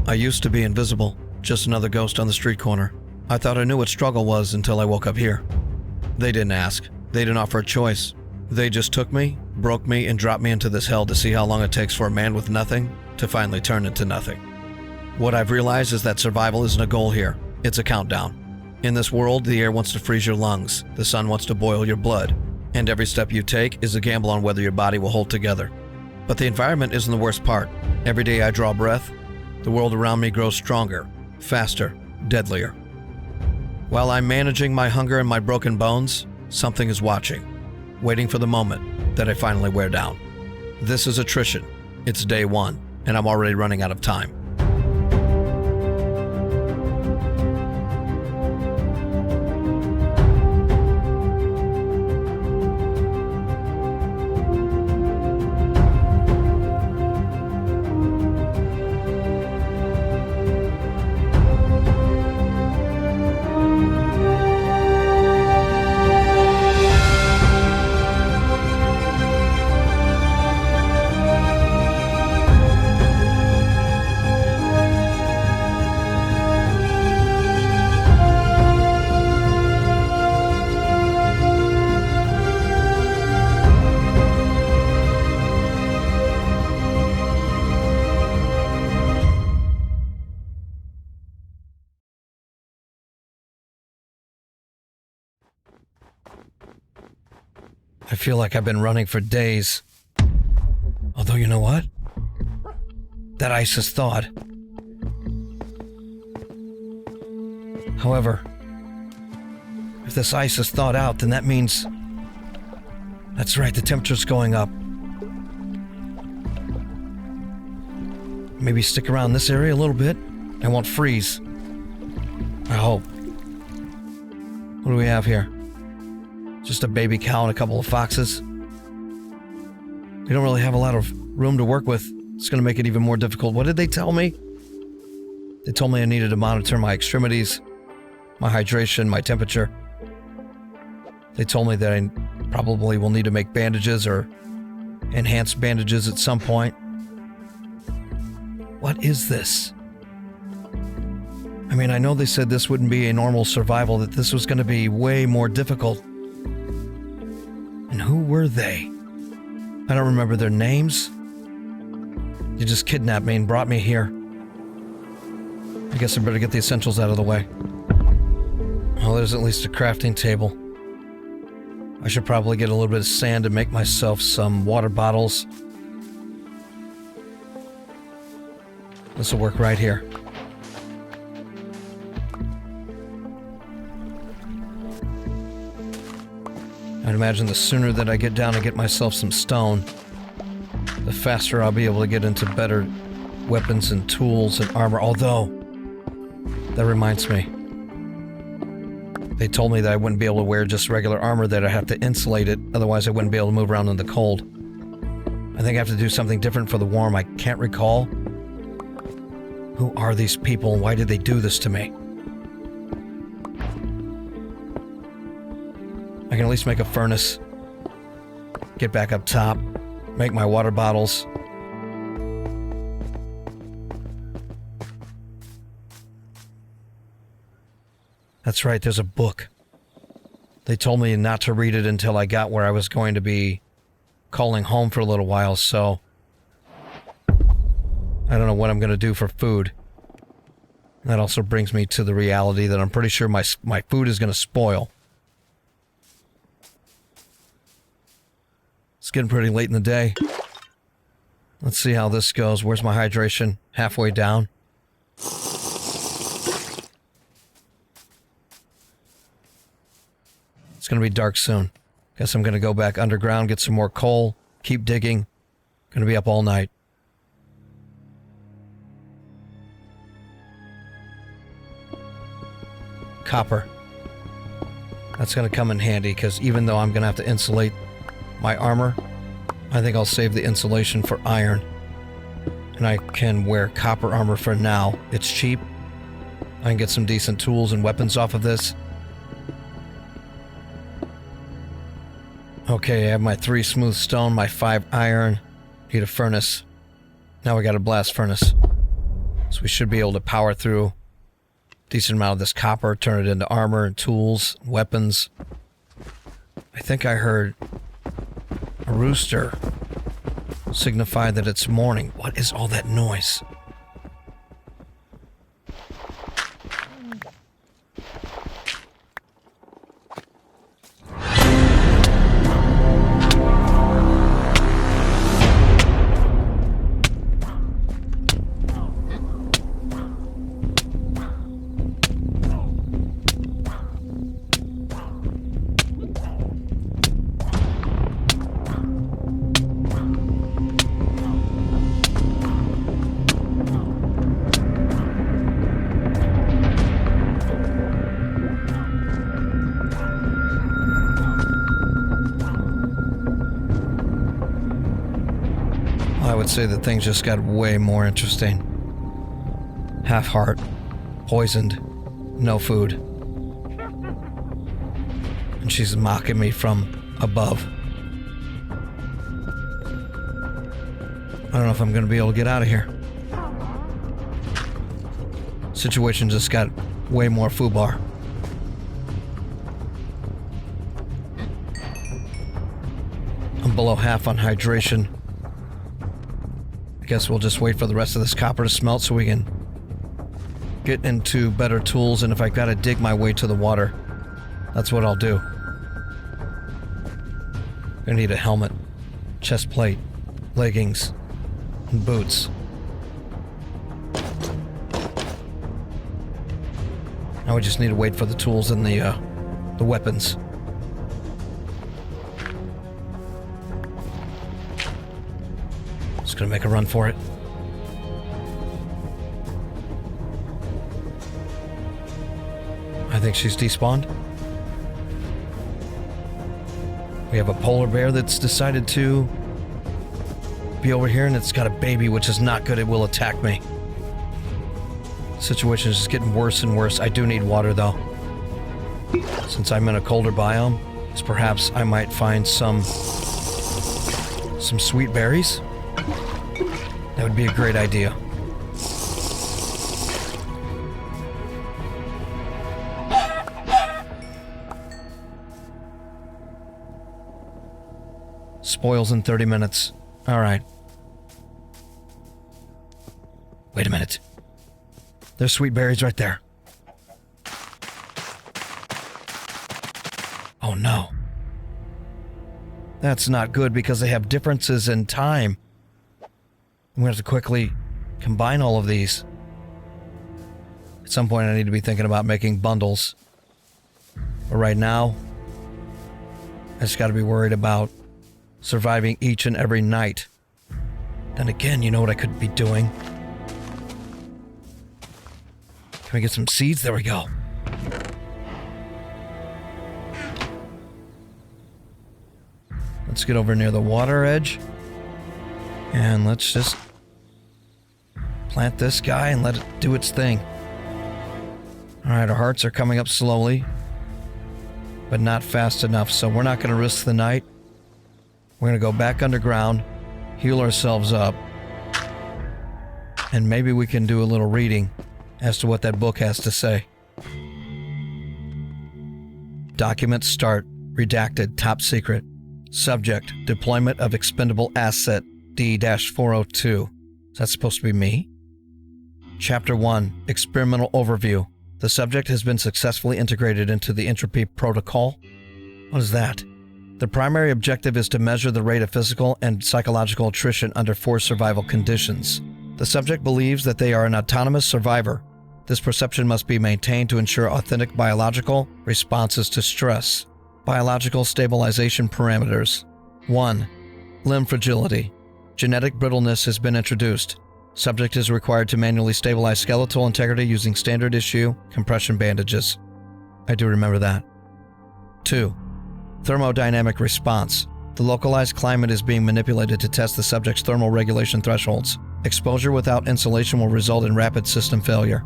I used to be invisible, just another ghost on the street corner. I thought I knew what struggle was until I woke up here. They didn't ask. They didn't offer a choice. They just took me, broke me, and dropped me into this hell to see how long it takes for a man with nothing to finally turn into nothing. What I've realized is that survival isn't a goal here. It's a countdown. In this world, the air wants to freeze your lungs, the sun wants to boil your blood, and every step you take is a gamble on whether your body will hold together. But the environment isn't the worst part. Every day I draw breath, the world around me grows stronger, faster, deadlier. While I'm managing my hunger and my broken bones, something is watching, waiting for the moment that I finally wear down. This is attrition. It's day one, and I'm already running out of time. I feel like I've been running for days. Although, you know what? That ice has thawed. However, if this ice is thawed out, then that means... That's right, the temperature's going up. Maybe stick around this area a little bit. I won't freeze. I hope. What do we have here? Just a baby cow and a couple of foxes. We don't really have a lot of room to work with. It's going to make it even more difficult. What did they tell me? They told me I needed to monitor my extremities, my hydration, my temperature. They told me that I probably will need to make bandages or enhanced bandages at some point. What is this? I mean, I know they said this wouldn't be a normal survival, that this was going to be way more difficult. And who were they? I don't remember their names. You just kidnapped me and brought me here. I guess I better get the essentials out of the way. Well, there's at least a crafting table. I should probably get a little bit of sand to make myself some water bottles. This will work right here. I'd imagine the sooner that I get down and get myself some stone, the faster I'll be able to get into better weapons and tools and armor. Although, that reminds me. They told me that I wouldn't be able to wear just regular armor, that I'd have to insulate it, otherwise I wouldn't be able to move around in the cold. I think I have to do something different for the warm. I can't recall. Who are these people and why did they do this to me? I can at least make a furnace, get back up top, make my water bottles. That's right, there's a book. They told me not to read it until I got where I was going to be calling home for a little while, so I don't know what I'm going to do for food. That also brings me to the reality that I'm pretty sure my food is going to spoil. It's getting pretty late in the day. Let's see how this goes. Where's my hydration? Halfway down. It's going to be dark soon. Guess I'm going to go back underground, get some more coal, keep digging. Going to be up all night. Copper. That's going to come in handy, because even though I'm going to have to insulate my armor, I think I'll save the insulation for iron. And I can wear copper armor for now. It's cheap. I can get some decent tools and weapons off of this. Okay, I have my 3 smooth stone, my 5 iron. Need a furnace. Now we got a blast furnace. So So we should be able to power through a decent amount of this copper, turn it into armor and tools, weapons. I think I heard a rooster signify that it's morning. What is all that noise? I would say that things just got way more interesting. Half heart, poisoned, no food. And she's mocking me from above. I don't know if I'm going to be able to get out of here. Situation just got way more foobar. I'm below half on hydration. Guess we'll just wait for the rest of this copper to smelt so we can get into better tools, and if I gotta dig my way to the water, that's what I'll do. Gonna need a helmet, chest plate, leggings, and boots. Now we just need to wait for the tools and the weapons. Gonna make a run for it. I think she's despawned. We have a polar bear that's decided to be over here, and it's got a baby, which is not good. It will attack me. The situation is just getting worse and worse. I do need water, though. Since I'm in a colder biome, so perhaps I might find some sweet berries. That would be a great idea. Spoils in 30 minutes. All right. Wait a minute. There's sweet berries right there. Oh no. That's not good because they have differences in time. I'm going to have to quickly combine all of these. At some point I need to be thinking about making bundles. But right now, I just got to be worried about surviving each and every night. Then again, you know what I could be doing? Can we get some seeds? There we go. Let's get over near the water edge. And let's just plant this guy and let it do its thing. Alright, our hearts are coming up slowly, but not fast enough, so we're not going to risk the night. We're going to go back underground, heal ourselves up, and maybe we can do a little reading as to what that book has to say. Document start, redacted, top secret. Subject, deployment of expendable asset, D-402. Is that supposed to be me? Chapter 1, experimental overview. The subject has been successfully integrated into the Entropy Protocol. What is that? The primary objective is to measure the rate of physical and psychological attrition under forced survival conditions. The subject believes that they are an autonomous survivor. This perception must be maintained to ensure authentic biological responses to stress. Biological stabilization parameters. 1. Limb fragility. Genetic brittleness has been introduced. Subject is required to manually stabilize skeletal integrity using standard issue compression bandages. I do remember that. 2. Thermodynamic response. The localized climate is being manipulated to test the subject's thermal regulation thresholds. Exposure without insulation will result in rapid system failure.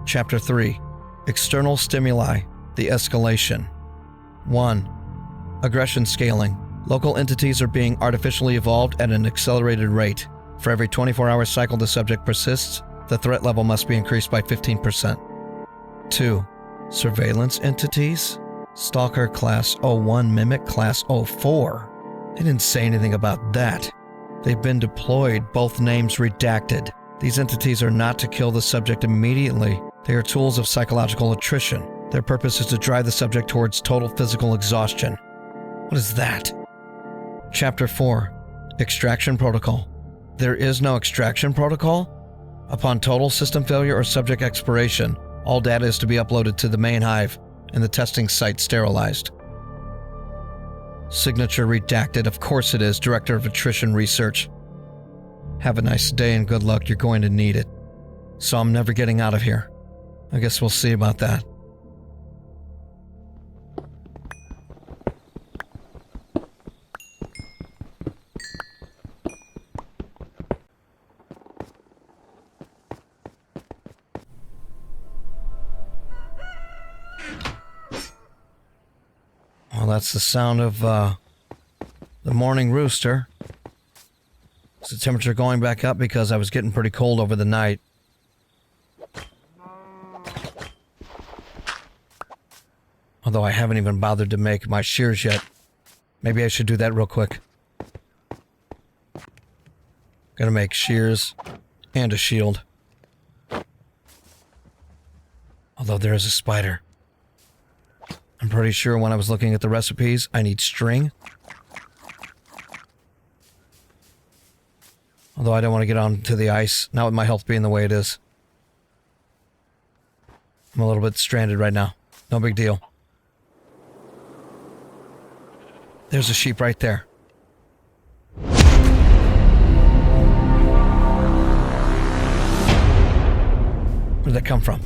Chapter 3. External stimuli. The escalation. 1. Aggression scaling. Local entities are being artificially evolved at an accelerated rate. For every 24-hour cycle the subject persists, The threat level must be increased by 15%. 2. Surveillance entities? Stalker Class 01, Mimic Class 04. They didn't say anything about that. They've been deployed, both names redacted. These entities are not to kill the subject immediately. They are tools of psychological attrition. Their purpose is to drive the subject towards total physical exhaustion. What is that? Chapter 4. Extraction Protocol. There is no extraction protocol? Upon total system failure or subject expiration, all data is to be uploaded to the main hive and the testing site sterilized. Signature redacted. Of course it is. Director of Attrition Research. Have a nice day and good luck. You're going to need it. So I'm never getting out of here. I guess we'll see about that. Well, that's the sound of the morning rooster. Is the temperature going back up because I was getting pretty cold over the night? Although I haven't even bothered to make my shears yet. Maybe I should do that real quick. Gotta make shears and a shield. Although there is a spider. I'm pretty sure when I was looking at the recipes, I need string. Although I don't want to get onto the ice, not with my health being the way it is. I'm a little bit stranded right now. No big deal. There's a sheep right there. Where did that come from?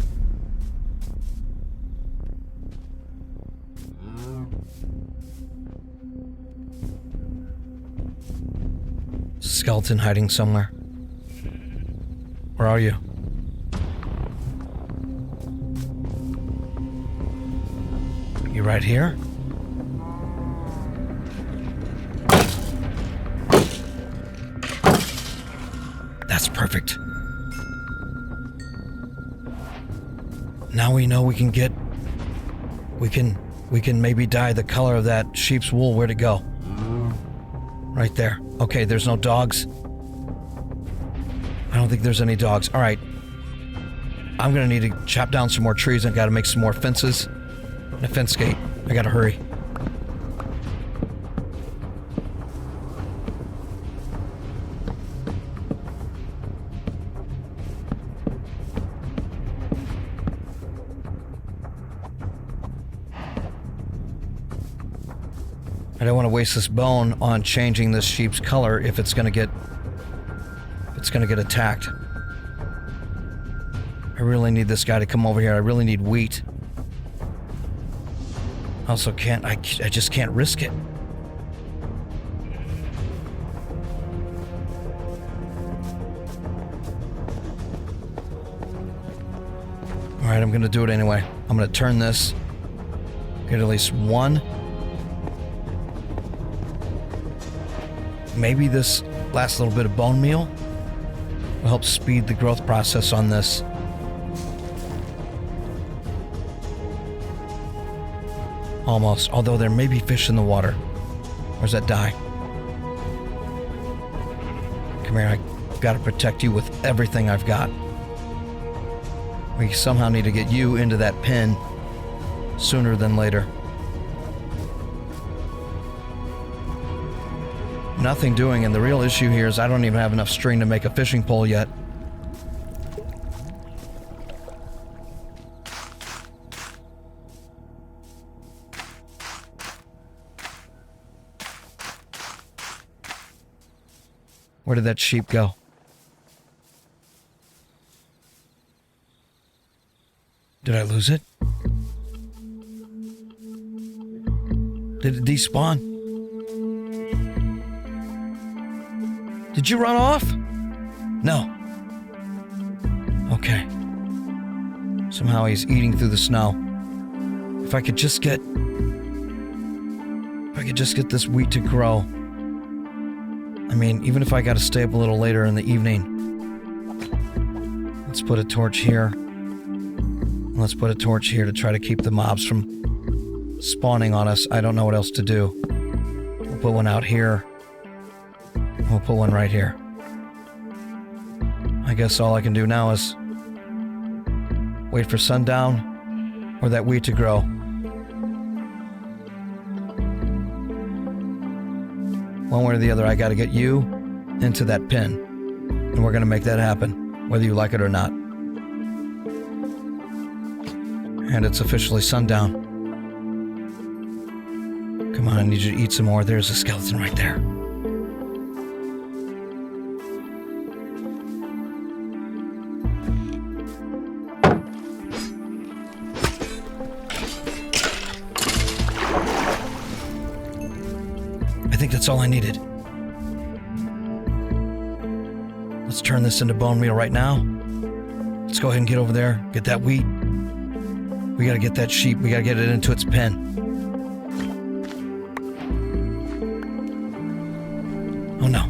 Skeleton hiding somewhere. Where are you? You right here? That's perfect. Now we know we can get... We can maybe dye the color of that sheep's wool. Where'd it go? Right there. Okay, there's no dogs. I don't think there's any dogs. All right. I'm gonna need to chop down some more trees and gotta make some more fences. And a fence gate. I gotta hurry. I don't want to waste this bone on changing this sheep's color if it's gonna get attacked. I really need this guy to come over here. I really need wheat. Also I just can't risk it. Alright, I'm gonna do it anyway. I'm gonna turn this. Get at least one. Maybe this last little bit of bone meal will help speed the growth process on this. Almost, although there may be fish in the water. Where's that dye? Come here, I gotta protect you with everything I've got. We somehow need to get you into that pen sooner than later. Nothing doing, and the real issue here is I don't even have enough string to make a fishing pole yet. Where did that sheep go? Did I lose it? Did it despawn? Did you run off? No. Okay. Somehow he's eating through the snow. If I could just get this wheat to grow. I mean, even if I gotta stay up a little later in the evening. Let's put a torch here. Let's put a torch here to try to keep the mobs from spawning on us. I don't know what else to do. We'll put one out here. We'll put one right here. I guess all I can do now is wait for sundown or that wheat to grow. One way or the other, I gotta get you into that pen. And we're gonna make that happen, whether you like it or not. And it's officially sundown. Come on, I need you to eat some more. There's a skeleton right there. I think that's all I needed. Let's turn this into bone meal right now. Let's go ahead and get over there, get that wheat. We gotta get that sheep, we gotta get it into its pen. Oh no.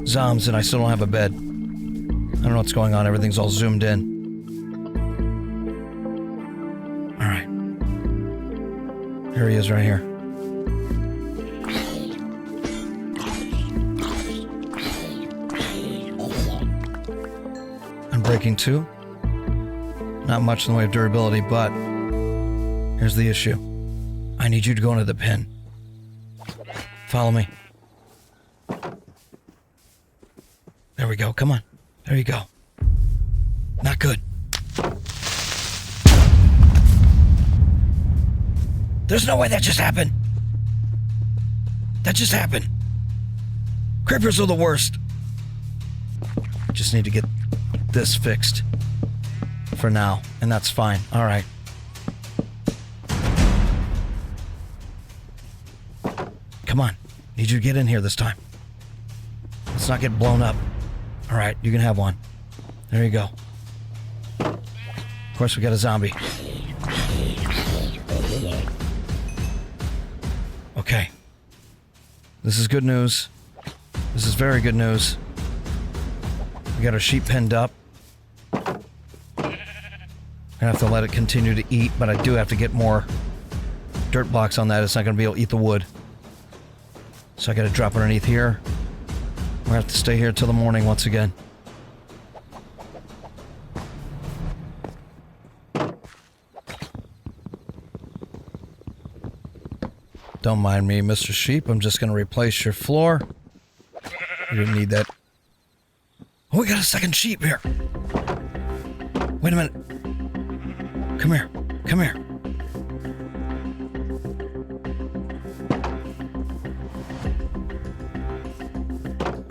Zombs, and I still don't have a bed. I don't know what's going on, everything's all zoomed in. Alright. Here he is right here. Unbreaking 2. Not much in the way of durability, but here's the issue. I need you to go into the pen. Follow me. There we go. Come on. There you go. Not good. There's no way that just happened. That just happened. Creepers are the worst. Just need to get this fixed. For now, and that's fine. All right. Come on. Need you to get in here this time. Let's not get blown up. All right, you can have one. There you go. Of course, we got a zombie. Okay. This is good news. This is very good news. We got our sheep penned up. I have to let it continue to eat, but I do have to get more dirt blocks on that. It's not going to be able to eat the wood. So I got to drop underneath here. We're going to have to stay here till the morning once again. Don't mind me, Mr. Sheep. I'm just going to replace your floor. You didn't need that. Oh, we got a second sheep here. Wait a minute. Come here. Come here.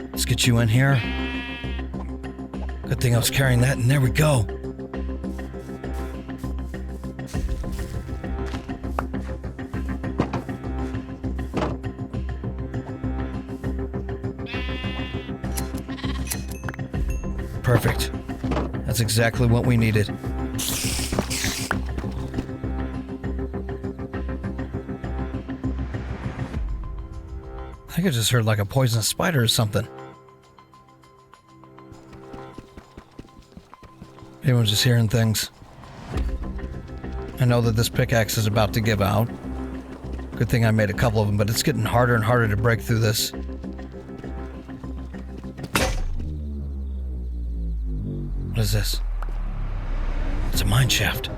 Let's get you in here. Good thing I was carrying that, and there we go. Perfect. That's exactly what we needed. I think I just heard like a poisonous spider or something. Everyone's just hearing things. I know that this pickaxe is about to give out. Good thing I made a couple of them, but it's getting harder and harder to break through this. What is this? It's a mineshaft.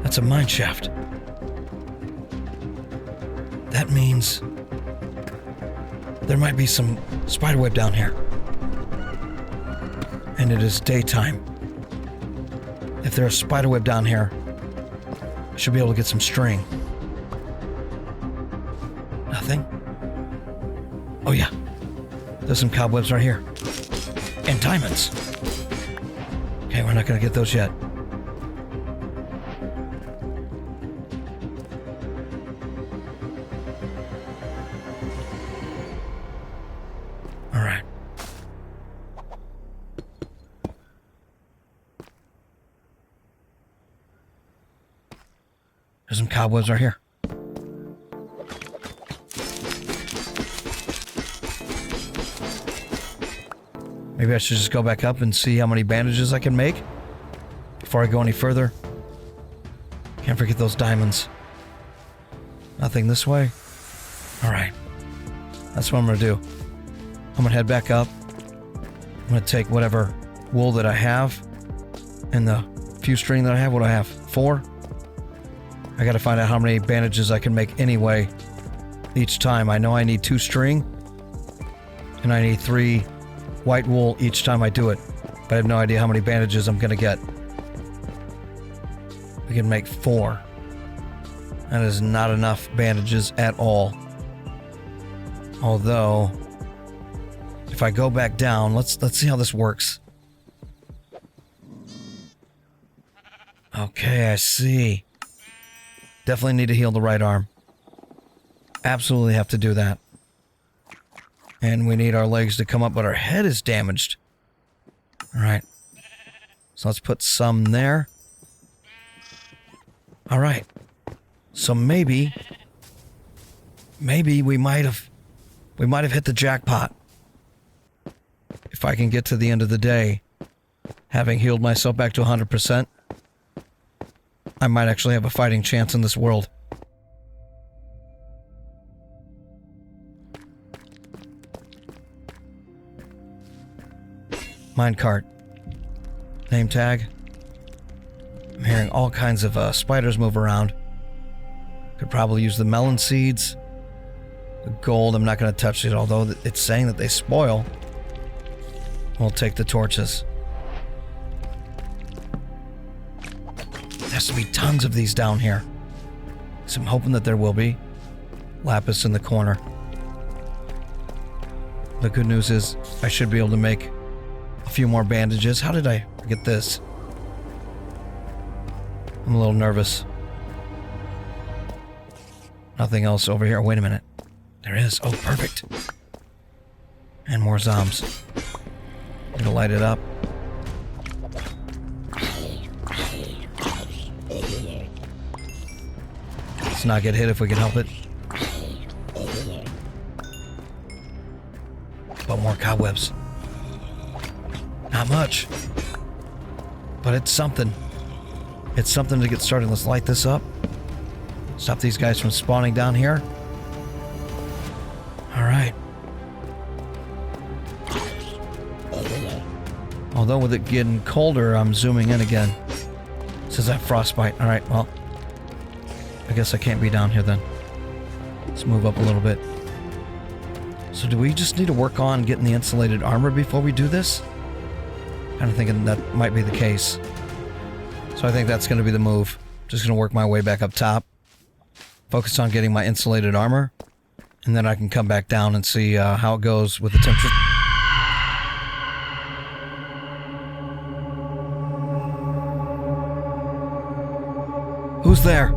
That's a mineshaft. That means there might be some spiderweb down here. And it is daytime. If there's spiderweb down here, I should be able to get some string. Nothing? Oh yeah. There's some cobwebs right here. And diamonds. Okay, we're not gonna get those yet. Alright. There's some cobwebs right here. Maybe I should just go back up and see how many bandages I can make before I go any further. Can't forget those diamonds. Nothing this way? Alright. That's what I'm going to do. I'm going to head back up. I'm going to take whatever wool that I have and the few string that I have. What do I have? 4? I got to find out how many bandages I can make anyway each time. I know I need 2 string and I need 3 white wool each time I do it, but I have no idea how many bandages I'm going to get. We can make 4. That is not enough bandages at all. Although, if I go back down, let's see how this works. Okay, I see. Definitely need to heal the right arm. Absolutely have to do that. And we need our legs to come up, but our head is damaged. Alright. So let's put some there. Alright. So maybe we might have hit the jackpot. If I can get to the end of the day, having healed myself back to 100%, I might actually have a fighting chance in this world. Minecart. Name tag. I'm hearing all kinds of spiders move around. Could probably use the melon seeds. The gold, I'm not going to touch it, although it's saying that they spoil. We'll take the torches. There has to be tons of these down here. So I'm hoping that there will be. Lapis in the corner. The good news is I should be able to make a few more bandages. How did I get this? I'm a little nervous. Nothing else over here. Wait a minute. There is. Oh, perfect. And more zombs. Gonna light it up. Let's not get hit if we can help it. But more cobwebs. Not much. But it's something. It's something to get started. Let's light this up. Stop these guys from spawning down here. Alright. Although with it getting colder, I'm zooming in again. It says I have frostbite. Alright, well. I guess I can't be down here then. Let's move up a little bit. So do we just need to work on getting the insulated armor before we do this? Kind of thinking that might be the case. So I think that's going to be the move. Just going to work my way back up top. Focus on getting my insulated armor. And then I can come back down and see how it goes with the temperature. Who's there?